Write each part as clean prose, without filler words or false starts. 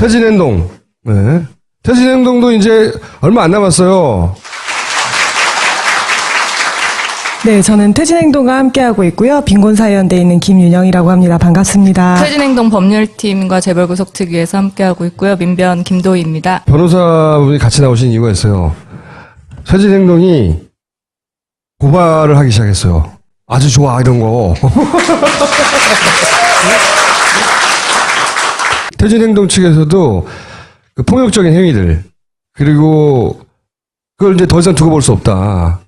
퇴진 행동. 네. 퇴진 행동도 이제 얼마 안 남았어요. 네, 저는 퇴진행동과 함께하고 있고요. 빈곤사연대에 있는 김윤영이라고 합니다. 반갑습니다. 퇴진행동 법률팀과 재벌구속특위에서 함께하고 있고요. 민변 김도희입니다. 변호사분이 같이 나오신 이유가 있어요. 퇴진 행동이 고발을 하기 시작했어요. 아주 좋아, 이런 거. 퇴진 행동 측에서도 그 폭력적인 행위들, 그리고 그걸 이제 더 이상 두고 볼 수 없다.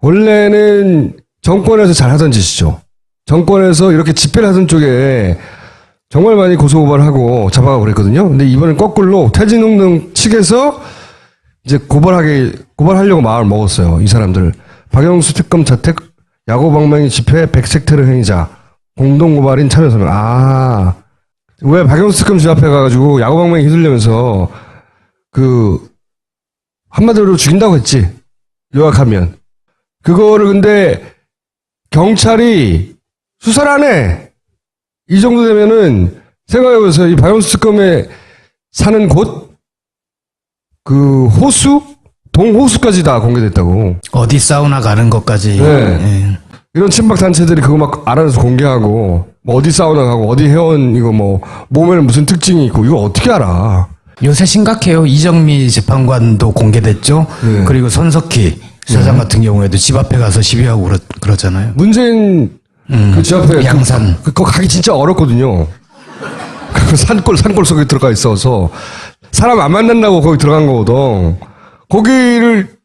원래는 정권에서 잘 하던 짓이죠. 정권에서 이렇게 집회를 하던 쪽에 정말 많이 고소고발하고 잡아가고 그랬거든요. 근데 이번엔 거꾸로 퇴진행동 측에서 이제 고발하려고 마음을 먹었어요. 이 사람들. 박영수 특검 자택 야구방망이 집회 백색 테러 행위자 공동고발인 참여서명. 왜 박영수 특검 집 앞에 가가지고 야구방망이 휘둘리면서 한마디로 죽인다고 했지. 요약하면. 그거를 근데 경찰이 수사를 안 해. 이 정도 되면은 생각해보세요. 이 박영수 특검에 사는 곳, 호수, 동호수까지 다 공개됐다고. 어디 사우나 가는 것까지. 네. 예. 이런 친박 단체들이 그거 막 알아서 공개하고, 뭐 어디 사우나 가고, 어디 회원 이거 뭐 몸에는 무슨 특징이 있고, 이거 어떻게 알아? 요새 심각해요. 이정미 재판관도 공개됐죠. 네. 그리고 손석희 사장 같은 경우에도 집 앞에 가서 시위하고 그러잖아요. 문재인 그 집 앞에 양산. 그거 가기 진짜 어렵거든요. 그 산골 속에 들어가 있어서 사람 안 만난다고 거기 들어간 거거든. 거기를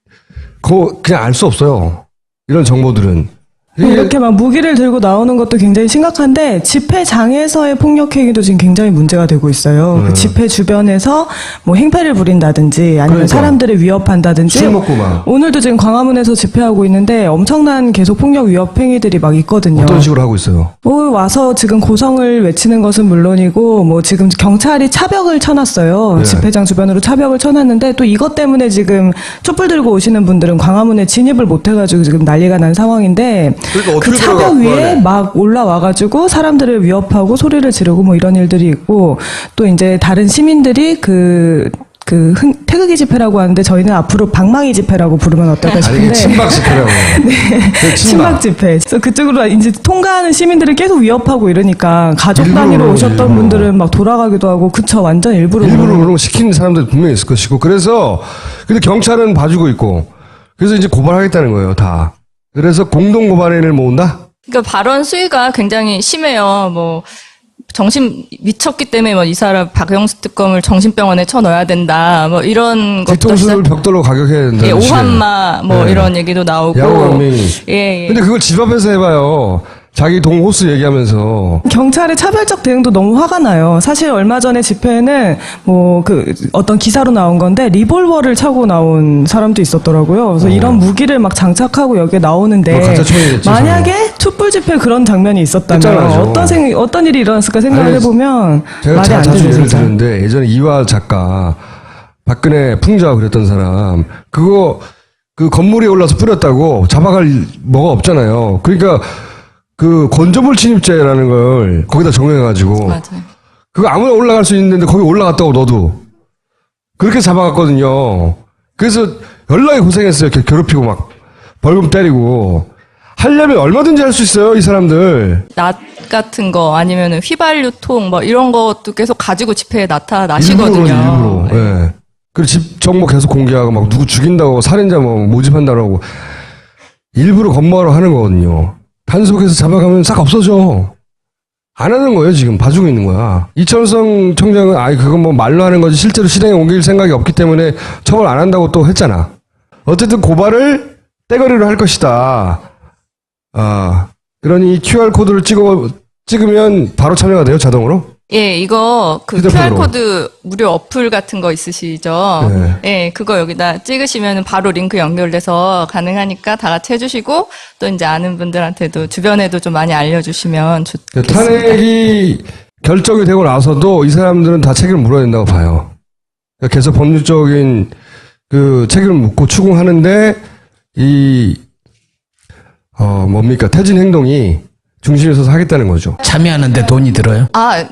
그냥 알 수 없어요. 이런 정보들은. 이렇게 막 무기를 들고 나오는 것도 굉장히 심각한데 집회장에서의 폭력 행위도 지금 굉장히 문제가 되고 있어요. 그 집회 주변에서 뭐 행패를 부린다든지 아니면 그러니까. 사람들을 위협한다든지. 술 먹고 막. 오늘도 지금 광화문에서 집회하고 있는데 엄청난 계속 폭력 위협 행위들이 막 있거든요. 어떤 식으로 하고 있어요? 와서 지금 고성을 외치는 것은 물론이고 뭐 지금 경찰이 차벽을 쳐놨어요. 네. 집회장 주변으로 차벽을 쳐놨는데 또 이것 때문에 지금 촛불 들고 오시는 분들은 광화문에 진입을 못해가지고 지금 난리가 난 상황인데 그러니까 그 차벽 위에 막 올라와가지고 사람들을 위협하고 소리를 지르고 뭐 이런 일들이 있고 또 이제 다른 시민들이 태극기 집회라고 하는데 저희는 앞으로 방망이 집회라고 부르면 어떨까 싶은데. 아니, 친박 집회라고. 네. 친박 집회. 그래서 그쪽으로 이제 통과하는 시민들을 계속 위협하고 이러니까 가족 단위로 오셨던 분들은 막 돌아가기도 하고 그쵸. 완전 일부러 그런 거 시키는 사람들 분명히 있을 것이고. 그래서 근데 경찰은 봐주고 있고. 그래서 이제 고발하겠다는 거예요, 다. 그래서 공동 고발인을 모은다? 그러니까 발언 수위가 굉장히 심해요. 뭐 정신 미쳤기 때문에 뭐 이 사람 박영수 특검을 정신병원에 쳐넣어야 된다. 뭐 이런 것도 뒤통수를 벽돌로 가격해야 된다. 예, 오한마 뭐 네. 이런 얘기도 나오고. 야구방맹이. 예. 근데 그걸 집 앞에서 해봐요. 자기 동호수 얘기하면서. 경찰의 차별적 대응도 너무 화가 나요. 사실 얼마 전에 집회에는 어떤 기사로 나온 건데 리볼버를 차고 나온 사람도 있었더라고요. 그래서 이런 무기를 막 장착하고 여기에 나오는데 가짜 총이겠지, 만약에 촛불 집회 그런 장면이 있었다면 끝장나죠. 어떤 일이 일어났을까 생각을 해보면 제가 말이 안 자주 되죠. 예를 진짜. 드는데 예전에 이화 작가 박근혜 풍자하고 그랬던 사람 그 건물에 올라서 뿌렸다고 잡아갈 뭐가 없잖아요. 그러니까 그 건조물 침입죄라는 걸 거기다 적용해가지고 맞아요. 그거 아무나 올라갈 수 있는데 거기 올라갔다고 너도 그렇게 잡아갔거든요. 그래서 연락이 고생했어요. 이렇게 괴롭히고 막 벌금 때리고 하려면 얼마든지 할 수 있어요. 이 사람들. 낫 같은 거 아니면 휘발유통 뭐 이런 것도 계속 가지고 집회에 나타나시거든요. 일부러. 예. 그리고 집 정보 계속 공개하고 막 누구 죽인다고 살인자 뭐 모집한다고 일부러 겁먹으러 하는 거거든요. 단속해서 잡아가면 싹 없어져. 안 하는 거예요, 지금. 봐주고 있는 거야. 이철성 청장은, 그건 뭐 말로 하는 거지, 실제로 실행에 옮길 생각이 없기 때문에 처벌 안 한다고 또 했잖아. 어쨌든 고발을 떼거리로 할 것이다. 그러니 QR코드를 찍으면 바로 참여가 돼요, 자동으로? 예, 이거 휴대폰으로. QR코드 무료 어플 같은 거 있으시죠? 네. 예, 그거 여기다 찍으시면 바로 링크 연결돼서 가능하니까 다 같이 해주시고 또 이제 아는 분들한테도 주변에도 좀 많이 알려주시면 좋겠습니다. 탄핵이 결정이 되고 나서도 이 사람들은 다 책임을 물어야 된다고 봐요. 그러니까 계속 법률적인 책임을 묻고 추궁하는데 퇴진 행동이 중심에 서서 하겠다는 거죠. 참여하는데 돈이 들어요?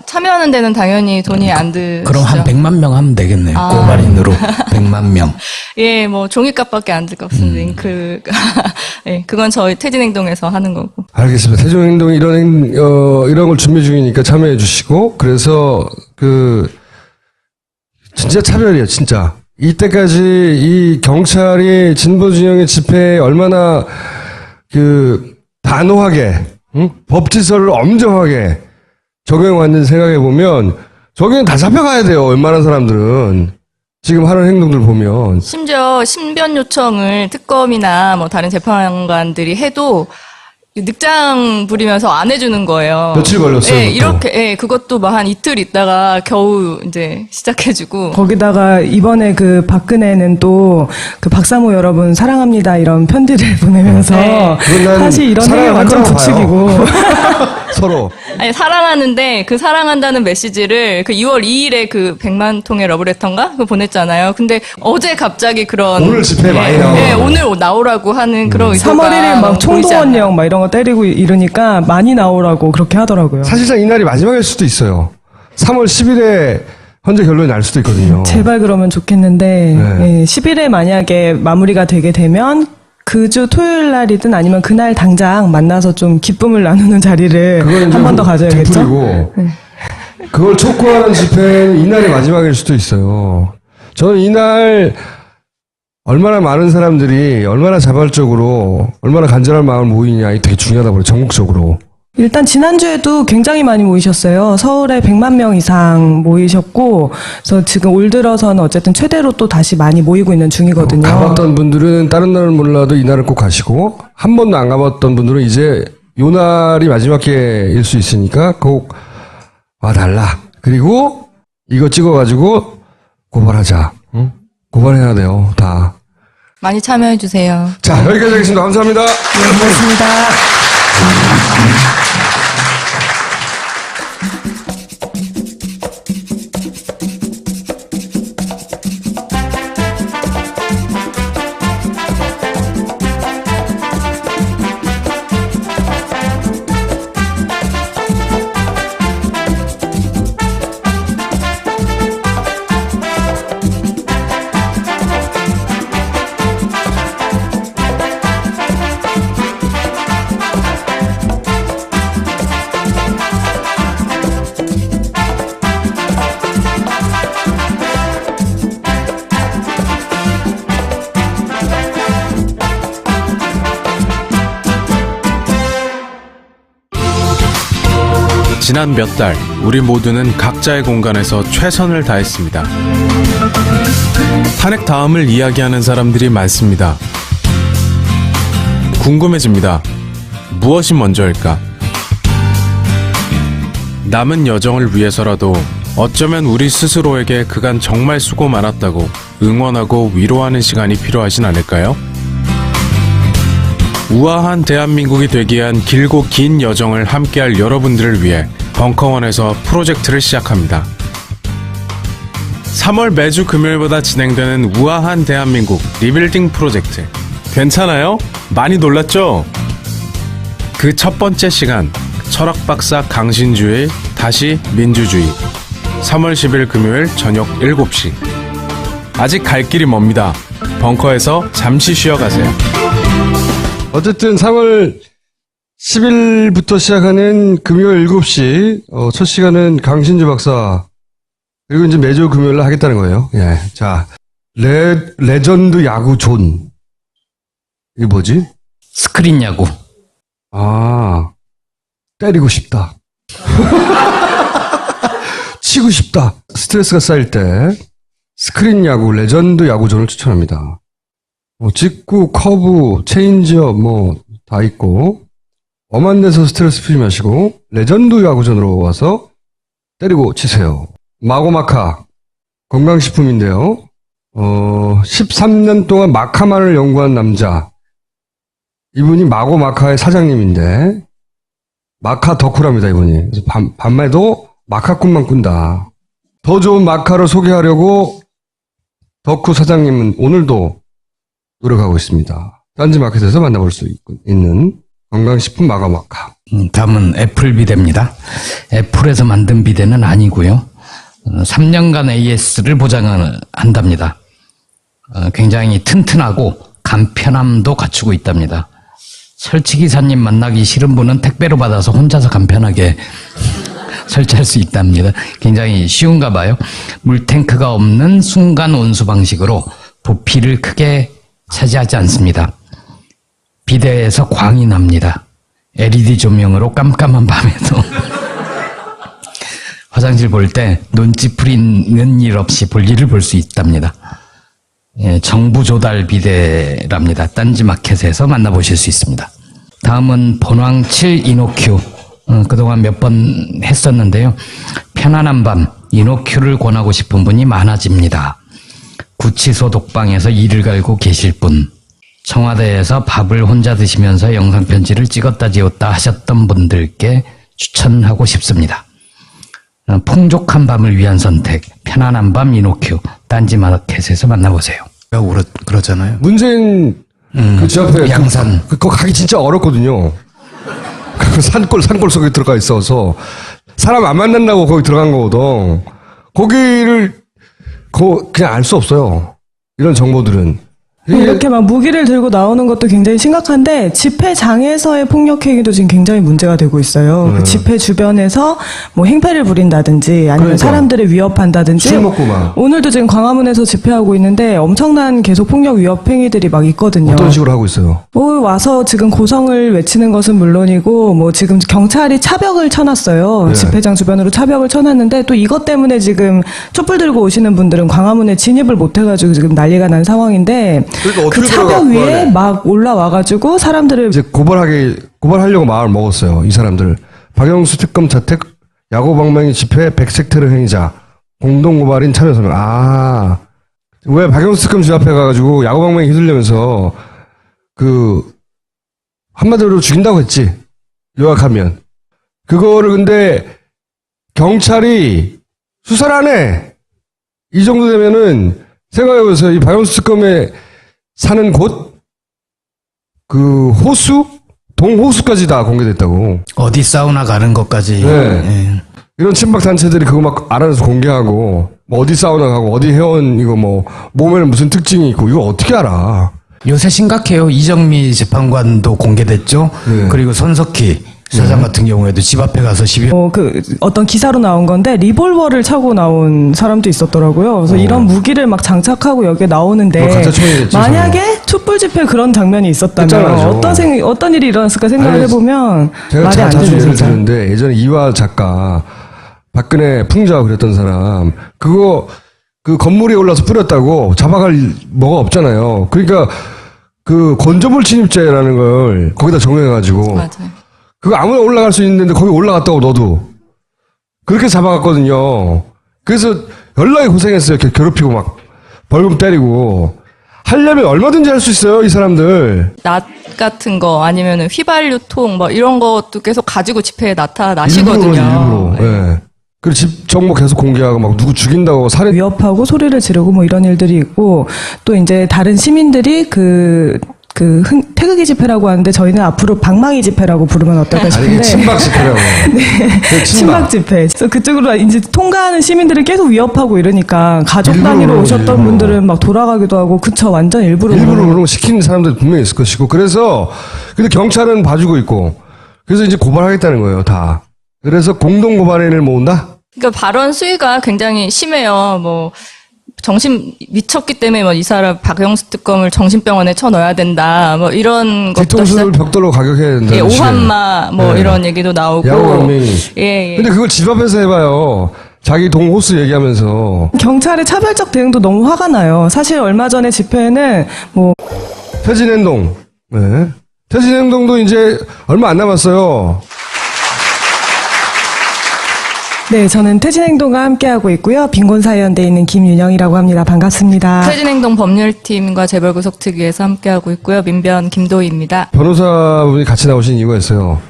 참여하는 데는 당연히 돈이 안 드시죠. 그럼 한 100만 명 하면 되겠네요. 아. 고발인으로 100만 명. 예, 뭐 종이값밖에 안 들 것 없습니다. 예, 그건 저희 퇴진행동에서 하는 거고. 알겠습니다. 태종행동 이런 걸 준비 중이니까 참여해 주시고, 그래서 진짜 차별이에요, 진짜. 이때까지 이 경찰이 진보 진영의 집회에 얼마나 단호하게, 법질서를 엄정하게 적용해왔는지 생각해 보면, 저기는 다 잡혀가야 돼요, 웬만한 사람들은. 지금 하는 행동들 보면. 심지어 신변 요청을 특검이나 뭐 다른 재판관들이 해도 늑장 부리면서 안 해주는 거예요. 며칠 걸렸어요, 예, 그것도. 이렇게, 그것도 막 한 이틀 있다가 겨우 이제 시작해주고. 거기다가 이번에 박근혜는 또 박사모 여러분 사랑합니다 이런 편지를 보내면서 네. 그건 난 사실 이런 행위 사랑을 완전 할 거라고 부추기고 서로. 아니, 사랑하는데 그 사랑한다는 메시지를 2월 2일에 100만 통의 러브레터인가? 그거 보냈잖아요. 근데 어제 갑자기 그런. 오늘 집회에 많이 나와요. 네, 오늘 나오라고 하는 그런 의도가 3월 1일 막 보이지 총동원령 않아요. 막 이런 거 때리고 이러니까 많이 나오라고 그렇게 하더라고요. 사실상 이날이 마지막일 수도 있어요. 3월 10일에 현재 결론이 날 수도 있거든요. 제발 그러면 좋겠는데 네. 10일에 만약에 마무리가 되게 되면 그 주 토요일 날이든 아니면 그날 당장 만나서 좀 기쁨을 나누는 자리를 그거는 한 번 더 가져야겠죠. 되풀이고 그걸 촉구하는 집회는 이날이 마지막일 수도 있어요. 저는 이날 얼마나 많은 사람들이 얼마나 자발적으로 얼마나 간절한 마음을 모이냐 이게 되게 중요하다고 그래요. 전국적으로. 일단 지난주에도 굉장히 많이 모이셨어요. 서울에 100만 명 이상 모이셨고, 그래서 지금 올 들어서는 어쨌든 최대로 또 다시 많이 모이고 있는 중이거든요. 가봤던 분들은 다른 날은 몰라도 이날은 꼭 가시고 한 번도 안 가봤던 분들은 이제 요 날이 마지막 기회일 수 있으니까 꼭 와달라. 그리고 이거 찍어가지고 고발하자. 응? 고발해야 돼요. 다. 많이 참여해주세요. 자, 여기까지 하겠습니다. 감사합니다. 네, 고맙습니다. 지난 몇 달, 우리 모두는 각자의 공간에서 최선을 다했습니다. 탄핵 다음을 이야기하는 사람들이 많습니다. 궁금해집니다. 무엇이 먼저일까? 남은 여정을 위해서라도 어쩌면 우리 스스로에게 그간 정말 수고 많았다고 응원하고 위로하는 시간이 필요하진 않을까요? 우아한 대한민국이 되기 위한 길고 긴 여정을 함께할 여러분들을 위해 벙커원에서 프로젝트를 시작합니다. 3월 매주 금요일마다 진행되는 우아한 대한민국 리빌딩 프로젝트. 괜찮아요? 많이 놀랐죠? 그 첫 번째 시간, 철학박사 강신주의 다시 민주주의. 3월 10일 금요일 저녁 7시. 아직 갈 길이 멉니다. 벙커에서 잠시 쉬어가세요. 어쨌든 3월 10일부터 시작하는 금요일 7시, 첫 시간은 강신주 박사, 그리고 이제 매주 금요일날 하겠다는 거예요. 예. 자, 레전드 야구 존. 이게 뭐지? 스크린 야구. 아, 때리고 싶다. 치고 싶다. 스트레스가 쌓일 때, 스크린 야구, 레전드 야구존을 추천합니다. 직구, 커브, 체인지업 다 있고 엄한 데서 스트레스 풀지 마시고 레전드 야구전으로 와서 때리고 치세요. 마고마카 건강식품인데요. 13년 동안 마카만을 연구한 남자. 이분이 마고마카의 사장님인데 마카 덕후랍니다, 이분이. 그래서 밤에도 마카 꿈만 꾼다. 더 좋은 마카를 소개하려고 덕후 사장님은 오늘도 노력하고 있습니다. 딴지마켓에서 만나볼 수 있는 건강식품 마고마카. 다음은 애플 비대입니다. 애플에서 만든 비대는 아니고요. 3년간 AS를 보장한답니다. 굉장히 튼튼하고 간편함도 갖추고 있답니다. 설치기사님 만나기 싫은 분은 택배로 받아서 혼자서 간편하게 설치할 수 있답니다. 굉장히 쉬운가 봐요. 물탱크가 없는 순간 온수 방식으로 부피를 크게 차지하지 않습니다. 비대에서 광이 납니다. LED 조명으로 깜깜한 밤에도 화장실 볼 때 눈치 풀리는 일 없이 볼일을 볼 수 있답니다. 예, 정부 조달 비대랍니다. 딴지마켓에서 만나보실 수 있습니다. 다음은 본황 7 이노큐. 그동안 몇 번 했었는데요. 편안한 밤 이노큐를 권하고 싶은 분이 많아집니다. 구치소 독방에서 이를 갈고 계실 분, 청와대에서 밥을 혼자 드시면서 영상편지를 찍었다 지웠다 하셨던 분들께 추천하고 싶습니다. 풍족한 밤을 위한 선택, 편안한 밤 이노큐, 딴지마켓에서 만나보세요. 그러잖아요. 문재인 그 집 앞에 양산. 그거 가기 진짜 어렵거든요. 그 산골 속에 들어가 있어서 사람 안 만난다고 거기 들어간 거거든. 거기를 그냥 알 수 없어요. 이런 정보들은. 이렇게 막 무기를 들고 나오는 것도 굉장히 심각한데 집회장에서의 폭력 행위도 지금 굉장히 문제가 되고 있어요. 그 집회 주변에서 뭐 행패를 부린다든지 아니면 그러니까. 사람들을 위협한다든지. 술 먹고 막. 오늘도 지금 광화문에서 집회하고 있는데 엄청난 계속 폭력 위협 행위들이 막 있거든요. 어떤 식으로 하고 있어요? 뭐 와서 지금 고성을 외치는 것은 물론이고 뭐 지금 경찰이 차벽을 쳐놨어요. 네. 집회장 주변으로 차벽을 쳐놨는데 또 이것 때문에 지금 촛불 들고 오시는 분들은 광화문에 진입을 못 해가지고 지금 난리가 난 상황인데 그러니까 그 어떻게 차벽 들어가, 위에 그거를. 막 올라와가지고 사람들을 이제 고발하려고 마음을 먹었어요. 이 사람들. 박영수 특검 자택 야구방망이 집회 백색 테러 행위자 공동 고발인 참여서명. 왜 박영수 특검 집 앞에 가가지고 야구방망이 휘둘리면서 한마디로 죽인다고 했지. 요약하면. 그거를 근데 경찰이 수사를 안 해. 이 정도 되면은 생각해보세요. 이 박영수 특검에 사는 곳, 호수? 동호수까지 다 공개됐다고. 어디 사우나 가는 것까지. 네. 예. 이런 친박 단체들이 그거 막 알아서 공개하고, 뭐 어디 사우나 가고, 어디 회원, 이거 뭐, 몸에는 무슨 특징이 있고, 이거 어떻게 알아? 요새 심각해요. 이정미 재판관도 공개됐죠. 네. 그리고 손석희 사장 같은 경우에도 집 앞에 가서 시비. 어떤 기사로 나온 건데 리볼버를 차고 나온 사람도 있었더라고요. 그래서 이런 무기를 막 장착하고 여기에 나오는데 가짜 총이겠지, 만약에 촛불 집회 그런 장면이 있었다면 끝장나죠. 어떤 일이 일어났을까 생각을 아니, 해보면 제가 말이 안 자주 되죠. 예를 진짜. 드는데, 예전에 이화 작가, 박근혜 풍자하고 그랬던 사람, 그 건물에 올라서 뿌렸다고 잡아갈 뭐가 없잖아요. 그러니까, 건조물 침입죄라는 걸 거기다 적용해가지고, 맞아요. 그거 아무나 올라갈 수 있는데 거기 올라갔다고 너도. 그렇게 잡아갔거든요. 그래서 연락이 고생했어요. 괴롭히고 막 벌금 때리고. 하려면 얼마든지 할 수 있어요, 이 사람들. 낫 같은 거 아니면 휘발유통 뭐 이런 것도 계속 가지고 집회에 나타나시거든요. 일부러. 예. 그리고 집 정보 계속 공개하고 막 누구 죽인다고 살해. 위협하고 소리를 지르고 뭐 이런 일들이 있고 또 이제 다른 시민들이 태극기 집회라고 하는데 저희는 앞으로 방망이 집회라고 부르면 어떨까 아니, 싶은데 이게 친박 집회라고. 네. 친박 집회. 그래서 그쪽으로 이제 통과하는 시민들을 계속 위협하고 이러니까 가족 일부러 단위로 그러지, 오셨던 일부러. 분들은 막 돌아가기도 하고 그쵸 완전 일부러 일부러 그런 거 시키는 사람들 분명히 있을 것이고. 근데 경찰은 봐주고 있고. 그래서 이제 고발하겠다는 거예요, 다. 그래서 공동 고발인을 모은다? 그러니까 발언 수위가 굉장히 심해요. 뭐 정신 미쳤기 때문에 뭐 이 사람 박영수 특검을 정신병원에 쳐넣어야 된다. 뭐 이런 것도 뒤통수를 벽돌로 가격해야 된다. 예, 오한마 뭐 네. 이런 얘기도 나오고. 야구방맹이. 예. 근데 그걸 집 앞에서 해봐요. 자기 동호수 얘기하면서. 경찰의 차별적 대응도 너무 화가 나요. 사실 얼마 전에 집회에는 뭐 퇴진행동. 네. 퇴진행동도 이제 얼마 안 남았어요. 네, 저는 퇴진행동과 함께하고 있고요. 빈곤사회연대에 있는 김윤영이라고 합니다. 반갑습니다. 퇴진행동 법률팀과 재벌구속특위에서 함께하고 있고요. 민변 김도희입니다. 변호사분이 같이 나오신 이유가 있어요.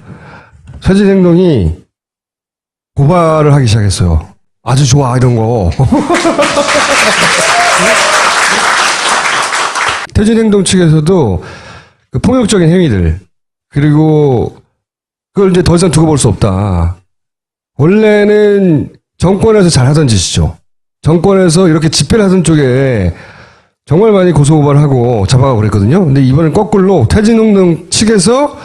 퇴진행동이 고발을 하기 시작했어요. 아주 좋아, 이런 거. 퇴진행동 측에서도 그 폭력적인 행위들, 그리고 그걸 이제 더 이상 두고 볼 수 없다. 원래는 정권에서 잘 하던 짓이죠. 정권에서 이렇게 집회를 하던 쪽에 정말 많이 고소고발하고 잡아가고 그랬거든요. 근데 이번엔 거꾸로 퇴진운동 측에서